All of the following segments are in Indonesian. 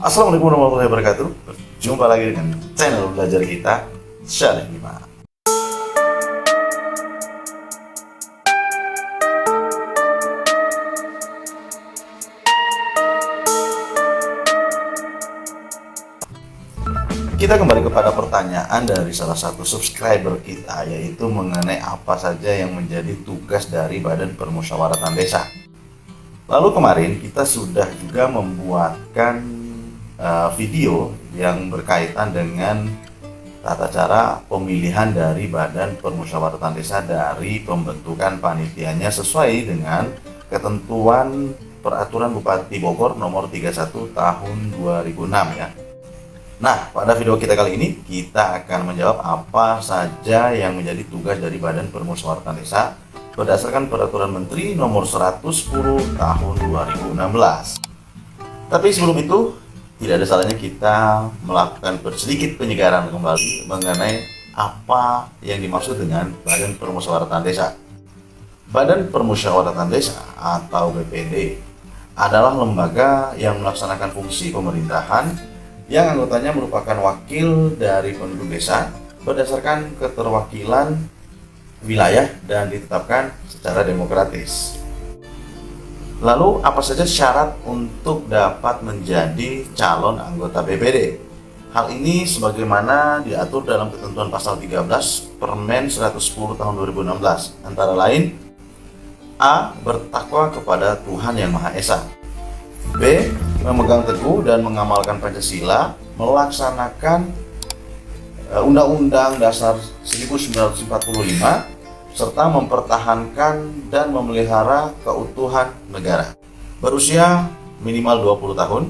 Assalamualaikum warahmatullahi wabarakatuh. Jumpa lagi dengan channel belajar kita, Syarif 5. Kita kembali kepada pertanyaan dari salah satu subscriber kita, yaitu mengenai apa saja yang menjadi tugas dari Badan Permusyawaratan Desa. Lalu kemarin kita sudah juga membuatkan video yang berkaitan dengan tata cara pemilihan dari Badan Permusyawaratan Desa dari pembentukan panitianya sesuai dengan ketentuan Peraturan Bupati Bogor nomor 31 tahun 2006 ya. Nah, pada video kita kali ini kita akan menjawab apa saja yang menjadi tugas dari Badan Permusyawaratan Desa berdasarkan Peraturan Menteri nomor 110 tahun 2016. Tapi sebelum itu, tidak ada salahnya kita melakukan sedikit penyegaran kembali mengenai apa yang dimaksud dengan Badan Permusyawaratan Desa. Badan Permusyawaratan Desa atau BPD adalah lembaga yang melaksanakan fungsi pemerintahan yang anggotanya merupakan wakil dari penduduk desa berdasarkan keterwakilan wilayah dan ditetapkan secara demokratis. Lalu apa saja syarat untuk dapat menjadi calon anggota BPD? Hal ini sebagaimana diatur dalam ketentuan pasal 13 Permen 110 tahun 2016, antara lain A. Bertakwa kepada Tuhan Yang Maha Esa. B. Memegang teguh dan mengamalkan Pancasila, melaksanakan Undang-Undang Dasar 1945, serta mempertahankan dan memelihara keutuhan negara. Berusia minimal 20 tahun,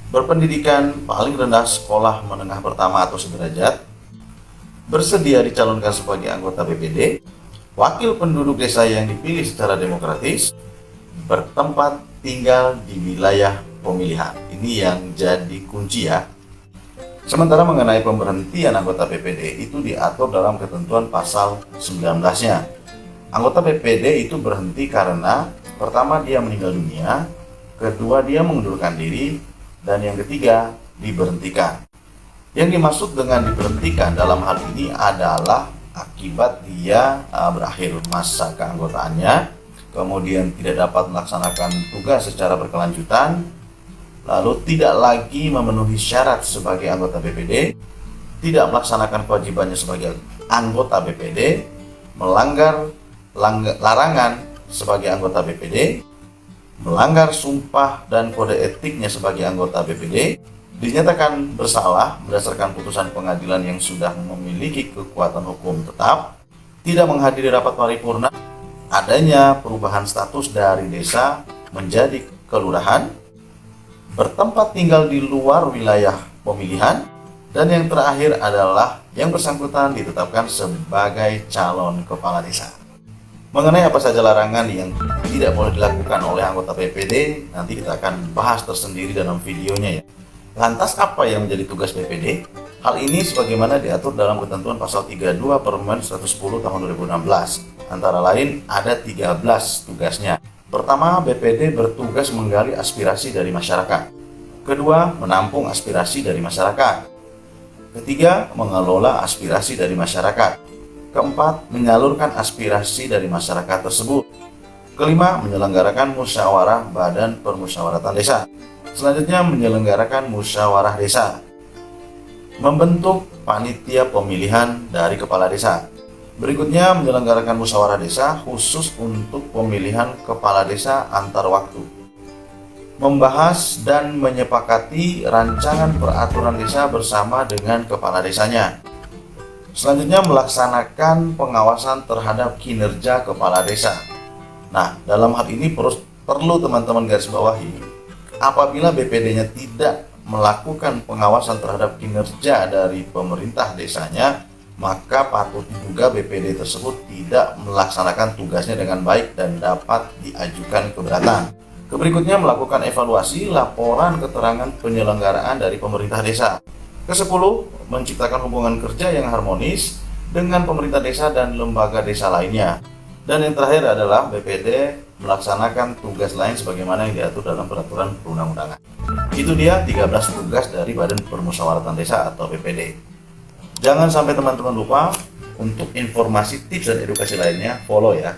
berpendidikan paling rendah sekolah menengah pertama atau sederajat, bersedia dicalonkan sebagai anggota BPD, wakil penduduk desa yang dipilih secara demokratis, bertempat tinggal di wilayah pemilihan. Ini yang jadi kunci ya. Sementara mengenai pemberhentian anggota BPD itu diatur dalam ketentuan pasal 19-nya. Anggota BPD itu berhenti karena pertama dia meninggal dunia, kedua dia mengundurkan diri, dan yang ketiga diberhentikan. Yang dimaksud dengan diberhentikan dalam hal ini adalah akibat dia berakhir masa keanggotaannya, kemudian tidak dapat melaksanakan tugas secara berkelanjutan, lalu tidak lagi memenuhi syarat sebagai anggota BPD, tidak melaksanakan kewajibannya sebagai anggota BPD, melanggar larangan sebagai anggota BPD, melanggar sumpah dan kode etiknya sebagai anggota BPD, dinyatakan bersalah berdasarkan putusan pengadilan yang sudah memiliki kekuatan hukum tetap, tidak menghadiri rapat paripurna, adanya perubahan status dari desa menjadi kelurahan, bertempat tinggal di luar wilayah pemilihan, dan yang terakhir adalah yang bersangkutan ditetapkan sebagai calon kepala desa. Mengenai apa saja larangan yang tidak boleh dilakukan oleh anggota BPD, nanti kita akan bahas tersendiri dalam videonya ya. Lantas apa yang menjadi tugas BPD? Hal ini sebagaimana diatur dalam ketentuan pasal 32 Permen 110 tahun 2016. Antara lain ada 13 tugasnya. Pertama, BPD bertugas menggali aspirasi dari masyarakat. Kedua, menampung aspirasi dari masyarakat. Ketiga, mengelola aspirasi dari masyarakat. Keempat, menyalurkan aspirasi dari masyarakat tersebut. Kelima, menyelenggarakan musyawarah Badan Permusyawaratan Desa. Selanjutnya, menyelenggarakan musyawarah desa. Membentuk panitia pemilihan dari kepala desa. Berikutnya, menyelenggarakan musyawarah desa khusus untuk pemilihan kepala desa antar waktu. Membahas dan menyepakati rancangan peraturan desa bersama dengan kepala desanya. Selanjutnya, melaksanakan pengawasan terhadap kinerja kepala desa. Nah, dalam hal ini perlu teman-teman garis bawahi, apabila BPD-nya tidak melakukan pengawasan terhadap kinerja dari pemerintah desanya, maka patut diduga BPD tersebut tidak melaksanakan tugasnya dengan baik dan dapat diajukan keberatan. Berikutnya, melakukan evaluasi laporan keterangan penyelenggaraan dari pemerintah desa. Ke-10, menciptakan hubungan kerja yang harmonis dengan pemerintah desa dan lembaga desa lainnya. Dan yang terakhir adalah BPD melaksanakan tugas lain sebagaimana yang diatur dalam peraturan perundang-undangan. Itu dia 13 tugas dari Badan Permusyawaratan Desa atau BPD. Jangan sampai teman-teman lupa, untuk informasi, tips, dan edukasi lainnya, follow ya.